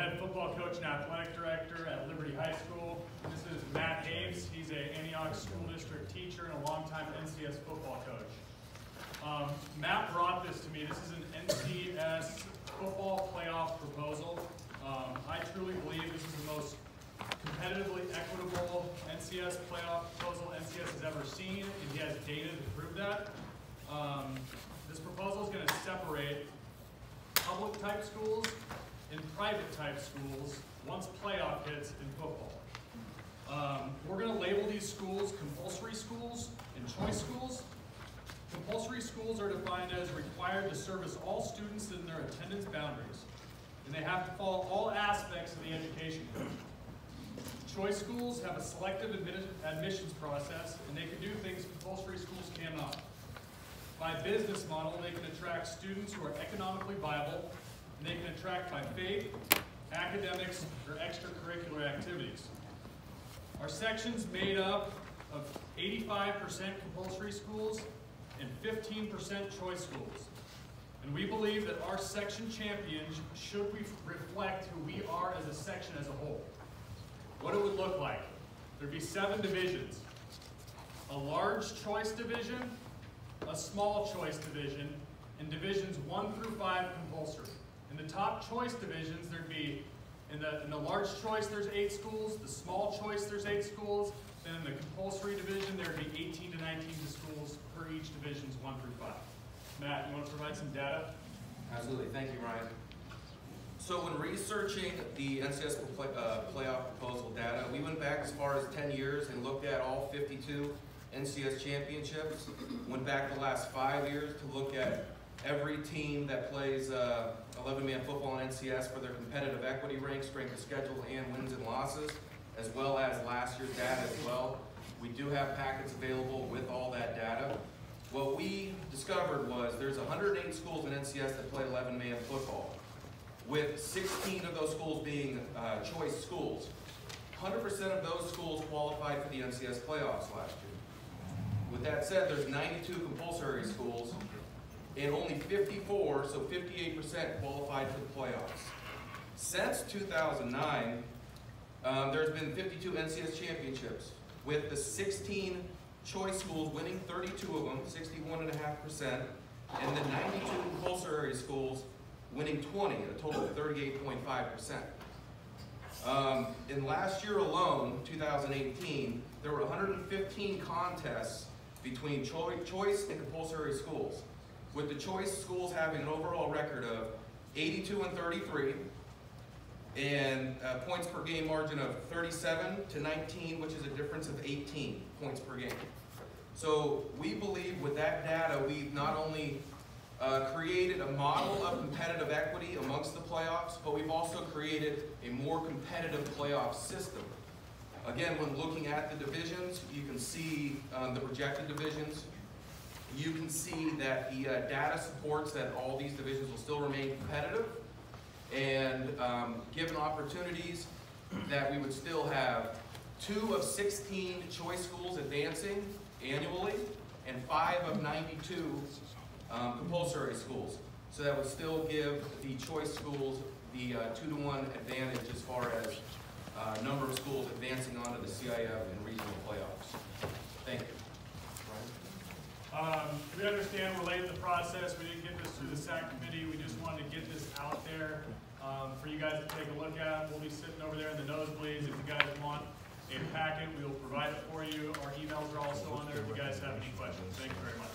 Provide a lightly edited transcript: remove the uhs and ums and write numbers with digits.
head football coach and athletic director at Liberty High School. This is Matt Hoefs. He's an Antioch School District teacher and a longtime NCS football coach. Matt brought this to me. This is an NCS football playoff proposal. I truly believe this is the most competitively equitable NCS playoff proposal NCS has ever seen, and he has data to prove that. This proposal is going to separate public type schools and private type schools once playoff hits in football. We're going to label these schools compulsory schools and choice schools. Compulsory schools are defined as required to service all students in their attendance boundaries, and they have to follow all aspects of the education code. Choice schools have a selective admissions process, and they can do things compulsory schools cannot. By business model, they can attract students who are economically viable, and they can attract by faith, academics, or extracurricular activities. Our section's made up of 85% compulsory schools and 15% choice schools. And we believe that our section champions should reflect who we are as a section as a whole. What it would look like. There'd be 7 divisions. A large choice division, a small choice division, and divisions 1 through 5 compulsory. In the top choice divisions, there'd be, in the large choice, there's 8 schools. The small choice, there's 8 schools. Then in the compulsory division, there'd be 18 to 19 schools per each divisions 1 through 5. Matt, you want to provide some data? Absolutely, thank you, Ryan. So when researching the NCS playoff proposal data, we went back as far as 10 years and looked at all 52 NCS championships. Went back the last 5 years to look at every team that plays 11-man football in NCS for their competitive equity rank, strength of schedule, and wins and losses, as well as last year's data as well. We do have packets available with all that data. What we discovered was there's 108 schools in NCS that play 11-man football, with 16 of those schools being choice schools. 100% of those schools qualified for the NCS playoffs last year. With that said, there's 92 compulsory schools, and only 54, so 58% qualified for the playoffs. Since 2009, there's been 52 NCS championships, with the 16 choice schools winning 32 of them, 61.5%, and the 92 compulsory schools winning 20, a total of 38.5%. In last year alone, 2018, there were 115 contests between choice and compulsory schools, with the choice schools having an overall record of 82 and 33, and points per game margin of 37 to 19, which is a difference of 18 points per game. So we believe with that data, we've not only created a model of competitive equity amongst the playoffs, but we've also created a more competitive playoff system. Again, when looking at the divisions, you can see the projected divisions. You can see that the data supports that all these divisions will still remain competitive, and given opportunities that we would still have 2 of 16 choice schools advancing annually and 5 of 92 compulsory schools. So that would still give the choice schools the 2-to-1 advantage as far as number of schools advancing onto the CIF and regional playoffs. Thank you. We understand we're late in the process. We didn't get this through the SAC committee. We just wanted to get this out there for you guys to take a look at. We'll be sitting over there in the nosebleeds. If you guys want a packet, we will provide it for you. Our emails are also on there if you guys have any questions. Thank you very much.